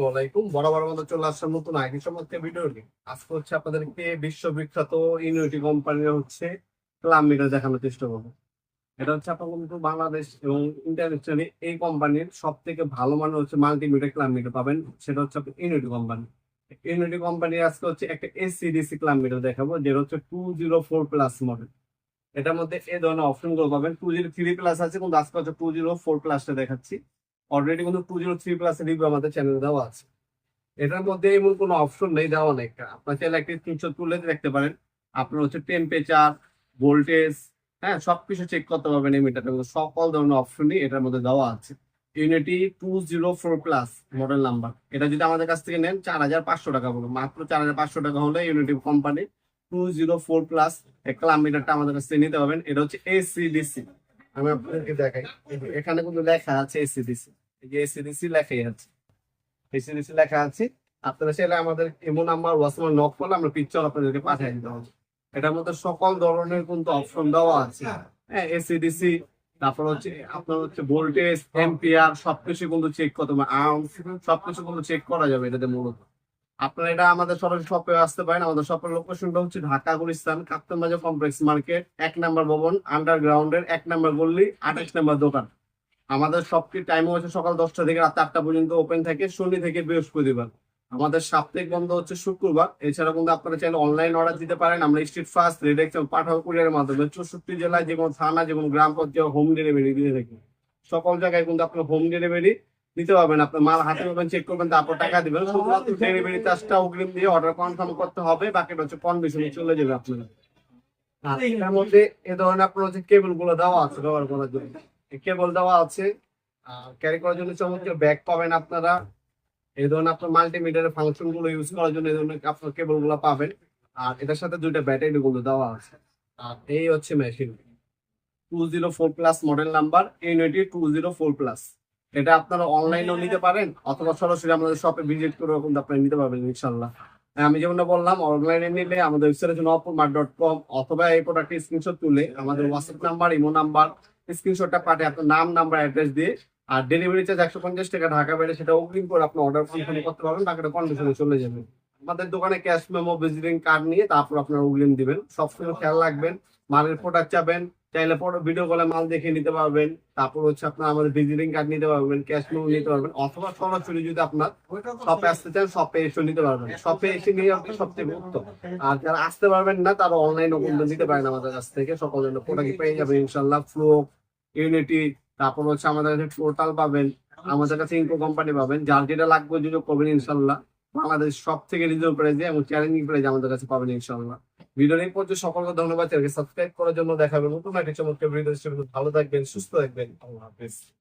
ওয়ালাইকুম বরাবর মতো চলে আসছে নতুন আইটি সম্পর্কে ভিডিও নিয়ে। আজকে হচ্ছে আপনাদেরকে বিশ্ববিখ্যাত ইউনিটি কোম্পানির হচ্ছে ক্লাব মিটার দেখানোর চেষ্টা করবো। এটা হচ্ছে আপনার কিন্তু বাংলাদেশ এবং ইন্টারন্যাশনালি এই কোম্পানির সব থেকে ভালো মানের হচ্ছে মাল্টিমিটার ক্লাব মিটার পাবেন। সেটা হচ্ছে আপনার ইউনিটি কোম্পানি। ইউনিটি কোম্পানি আজকে হচ্ছে একটা এসিডিসি ক্লাব মিটার দেখাবো, যেটা হচ্ছে 204+ মডেল। এটার মধ্যে এই ধরনের অপশন গুলো পাবেন। 203+ আছে, কিন্তু আজকে হচ্ছে 204+টা দেখাচ্ছি। অলরেডি কিন্তু 203+ এর রিভিউ আমাদের চ্যানেলে দেওয়া আছে। এটার মধ্যে এমন কোনো অপশন নেই, দেওয়া নেই। আপনার চাইলে একটা স্ক্রিনশট তুলে দেখতে পারেন। আপনার হচ্ছে টেম্পারেচার, ভোল্টেজ, হ্যাঁ, সবকিছু চেক করতে পারবেন এই মিটারের মধ্যে। সকল ধরনের অপশনই এটার মধ্যে দেওয়া আছে। Unity 204+ model number. এটা যদি আমাদের কাছ থেকে নেন 4,500 টাকা পড়বে, মাত্র 4,500 টাকা হলে ইউনিটি কোম্পানি 204+ ক্লাব মিটারটা আমাদের কাছ থেকে নিতে পারবেন। এটা হচ্ছে এসিডিসি। আমি আপনাদেরকে দেখাই, এখানে কিন্তু লেখা আছে এসিডিসি। এই যে এসিডিসি লেখাই আছে, এসিডিসি লেখা আছে। আপনারা চাইলে আমাদের ইমো নাম্বার হোয়াটসঅ্যাপে নক করলে আমরা পিকচার আপনাদেরকে পাঠিয়ে দিতে হবে। এটার মধ্যে সকল ধরনের কিন্তু অপশন দেওয়া আছে। হ্যাঁ, এসিডিসি, তারপর হচ্ছে আপনার হচ্ছে ভোল্টেজ, এম্পিয়ার, সবকিছু কিন্তু চেক করতে হবে। আর্মস, সবকিছু কিন্তু চেক করা যাবে এটাতে মূলত। আপনারা এটা আমাদের সরাসরি শপে আসতে পারেন। আমাদের শপের লোকেশনটা হচ্ছে ঢাকা গুলিস্তান কাপ্তান বাজার কমপ্লেক্স মার্কেট, 1 নম্বর ভবন, আন্ডারগ্রাউন্ডের 1 নম্বর গল্লি, 28 নম্বর দোকান। আমাদের শপটির টাইম হচ্ছে সকাল 10টা থেকে রাত 8টা পর্যন্ত ওপেন থাকে, শনি থেকে বৃহস্পতিবার। আমাদের সাপ্তাহিক বন্ধ হচ্ছে শুক্রবার। এছাড়া কিন্তু আপনারা চাইলে অনলাইন অর্ডার দিতে পারেন। আমরা স্ট্রিট ফাস্ট, রেডেক্স পাঠাও কুরিয়ারের মাধ্যমে 64 জেলায় যে কোনো থানা, যে কোনো গ্রাম পর্যায়ে হোম ডেলিভারি দিয়ে থাকি। সকল জায়গায় কিন্তু আপনার হোম ডেলিভারি নিতে পারবেন। আপনার মাল হাতে পাবেন, চেক করবেন, তারপর টাকা দিবেন। শুধুমাত্র ডেলিভারি চার্জটা অগ্রিম দিয়ে অর্ডার কনফার্ম করতে হবে, বাকিটা হচ্ছে কন্ডিশনে চলে যাবে আপনার। আর এটার মধ্যে এ ধরনের আপনার হচ্ছে কেবল গুলো দেওয়া আছে ব্যবহার করার জন্য। কেবল দেওয়া আছে, ক্যারি করার জন্য চমৎকার ব্যাগ পাবেন আপনারা। এই ধরনের আপনার মাল্টিমিটারের ফাংশন গুলো ইউজ করার জন্য এই ধরনের আপনার কেবল গুলো পাবেন। আর এটার সাথে 2টা ব্যাটারি গুলো দেওয়া আছে। আর এই হচ্ছে মেশিন 204+ মডেল নাম্বার, ইউনিটি 204+। এটা আপনারা অনলাইনেও নিতে পারেন অথবা সরাসরি আমাদের শপে ভিজিট করে কিন্তু আপনারা নিতে পারবেন ইনশাল্লাহ। আমি যেমনটা বললাম, অনলাইনে নিলে আমাদের ওয়েবসাইট হচ্ছে nopalmart.com, অথবা এই প্রোডাক্টের স্ক্রিনশট তুলে আমাদের হোয়াটসঅ্যাপ নাম্বার, ইমো নাম্বার, স্ক্রিনশটটা পাঠিয়ে আপনার নাম, নাম্বার, অ্যাড্রেস দিয়ে, আর ডেলিভারি চার্জ 150 টাকা ঢাকা বাইরে, সেটা অগ্রিম করে আপনার অর্ডার কনফার্ম করতে পারবেন, বাকিটা কন্ডিশনে চলে যাবে। আমাদের দোকানে ক্যাশ মেমো, ভিজিটিং কার্ড নিয়ে তারপর আপনার অগ্রিম দিবেন। সবসময় খেয়াল রাখবেন, মালের প্রোডাক্ট চাবেন চাইলে ভিডিও কলে মাল দেখে নিতে পারবেন। তারপর হচ্ছে আপনার আমাদের ভিজিটিং কার্ড নিতে পারবেন, ক্যাশ মেমো নিতে পারবেন, অথবা সরাসরি যদি আপনার শপে আসতে চান শপে এসে নিতে পারবেন। শপে এসে নিয়ে আপনি সবচেয়ে উত্তম। আর যারা আসতে পারবেন না তারা অনলাইনে কিন্তু নিতে পারেন আমাদের কাছ থেকে। সকল জন্য প্রোডাক্ট পেয়ে যাবেন ইনশাল্লাহ। ফ্লো, ইউনিটি, তারপর হচ্ছে আমাদের কাছে টোটাল পাবেন, আমাদের কাছে ইনকো কোম্পানি পাবেন। যার যেটা লাগবে যোগাযোগ করবেন ইনশাল্লাহ। বাংলাদেশ সব থেকে রিজনেবল প্রাইসে এবং চ্যালেঞ্জিং প্রাইসে আমাদের কাছে পাবেন ইনশাল্লাহ। ভিডিও এই পর্যন্ত সকলকে ধন্যবাদ। সাবস্ক্রাইব করার জন্য দেখাবেন নতুন একটা চমৎকার ভিডিও। ভালো থাকবেন, সুস্থ থাকবেন, আল্লাহ হাফেজ।